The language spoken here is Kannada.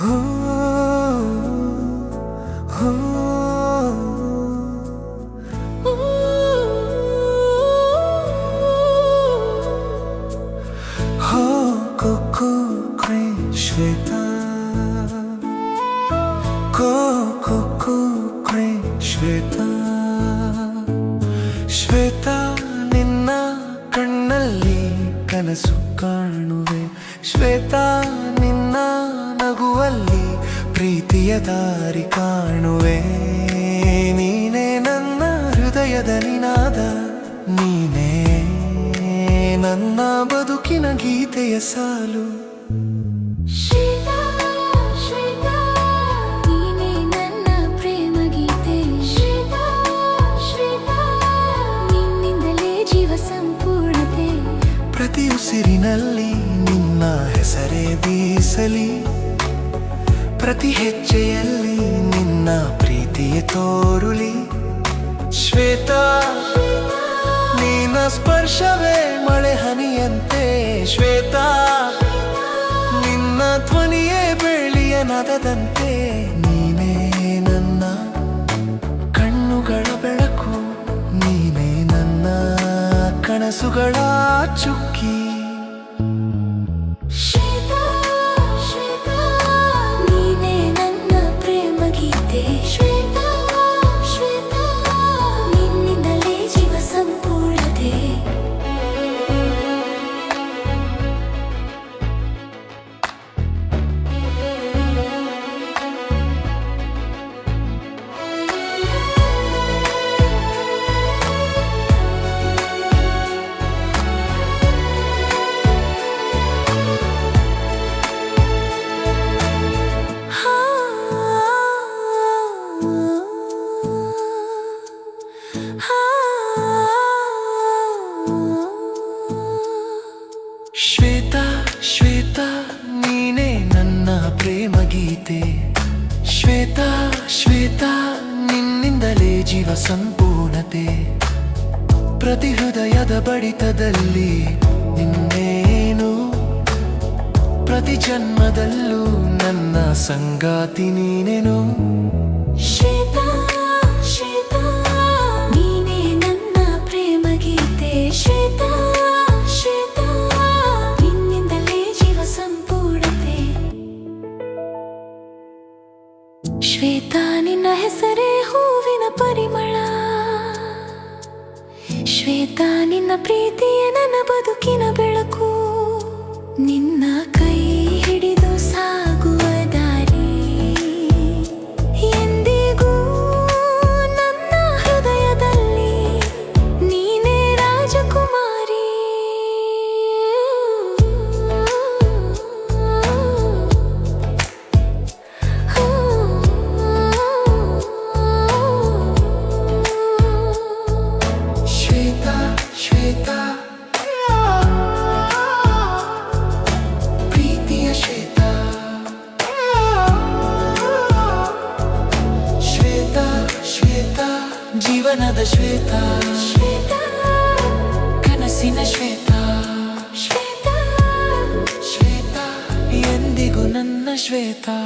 ಹೋ ಹೋ ಹೋ ಕುಕು ಕ್ರೇ ಶ್ವೇತಾ ಕುಕು ಕ್ರೇ ಶ್ವೇತಾ ಶ್ವೇತಾ ನಿನ್ನ ಕಣ್ಣಲ್ಲಿ ಕನಸು ಕಾಣುವೆ ಶ್ವೇತಾ ನಿನ್ನ ನಗುವಲ್ಲಿ ಪ್ರೀತಿಯ ದಾರಿ ಕಾಣುವೆ ನೀನೇ ನನ್ನ ಹೃದಯದ ನಿನಾದ ನೀನೇ ನನ್ನ ಬದುಕಿನ ಗೀತೆಯ ಸಾಲು ಶ್ವೇತಾ ಶ್ವೇತಾ ನೀನೇ ನನ್ನ ಪ್ರೇಮ ಗೀತೆ ಶ್ವೇತಾ ಶ್ವೇತಾ ನಿನ್ನಿಂದಲೇ ಜೀವ ಸಂಪೂರ್ಣತೆ ಪ್ರತಿ ಉಸಿರಿನಲ್ಲಿ ನಿನ್ನ ಹೆಸರೇ ಬೀಸಲಿ ಪ್ರತಿ ಹೆಜ್ಜೆಯಲ್ಲಿ ನಿನ್ನ ಪ್ರೀತಿಯೇ ತೋರುಲಿ ಶ್ವೇತಾ ನಿನ್ನ ಸ್ಪರ್ಶವೇ ಮಳೆ ಹನಿಯಂತೆ ಶ್ವೇತಾ ನಿನ್ನ ಧ್ವನಿಯೇ ಬೆಳ್ಳಿಯ ನಾದದಂತೆ ನೀನೇ ನನ್ನ ಕಣ್ಣುಗಳ ಬೆಳಕು ನೀನೇ ನನ್ನ ಕನಸುಗಳ ಚುಕ್ಕಿ ಶ್ವೇತಾ ಶ್ವೇತಾ ನೀನೇ ನನ್ನ ಪ್ರೇಮ ಗೀತೆ ಶ್ವೇತಾ ಶ್ವೇತಾ ನಿನ್ನಿಂದಲೇ ಜೀವ ಸಂಪೂರ್ಣತೆ ಶ್ವೇತಾ ಶ್ವೇತಾ ನೀನೇ ನನ್ನ ಪ್ರೇಮ ಗೀತೆ ಶ್ವೇತಾ ಶ್ವೇತಾ ನಿನ್ನಿಂದಲೇ ಜೀವ ಸಂಪೂರ್ಣತೆ ಪ್ರತಿ ಹೃದಯದ ಬಡಿತದಲ್ಲಿ ನಿನ್ನೇನು ಪ್ರತಿ ಜನ್ಮದಲ್ಲೂ ನನ್ನ ಸಂಗಾತಿ ನೀನೇನು ಶ್ವೇತಾ ಶ್ವೇತಾ ನೀನೇ ನನ್ನ ಪ್ರೇಮ ಗೀತೆ ಶ್ವೇತಾ ಶ್ವೇತಾ ನಿನ್ನಿಂದಲೇ ಜೀವ ಸಂಪೂರ್ಣತೆ ಶ್ವೇತಾ ನಿನ್ನ ಹೆಸರೇ ಹೂವಿನ ಪರಿಮಳ ಶ್ವೇತಾ ನಿನ್ನ ಪ್ರೀತಿಯೇ ನನ್ನ ಬದುಕಿನ ಬೆಳಕು ನಿನ್ನ ಕೈ ಹಿಡಿದು ಸಾಗುವ ದಾರಿ ಎಂದಿಗೂ ನನ್ನ ಹೃದಯದಲ್ಲಿ ನೀನೇ ರಾಜಕುಮಾರಿ ಶ್ವೇತಾ ಶ್ವೇತಾ ಪ್ರೀತಿಯ ಶ್ವೇತಾ ಶ್ವೇತಾ ಶ್ವೇತಾ ಜೀವನದ ಶ್ವೇತಾ ಶ್ವೇತಾ ಕನಸಿನ ಶ್ವೇತಾ ಶ್ವೇತಾ ಶ್ವೇತಾ ಎಂದಿಗೂ ನನ್ನ ಶ್ವೇತಾ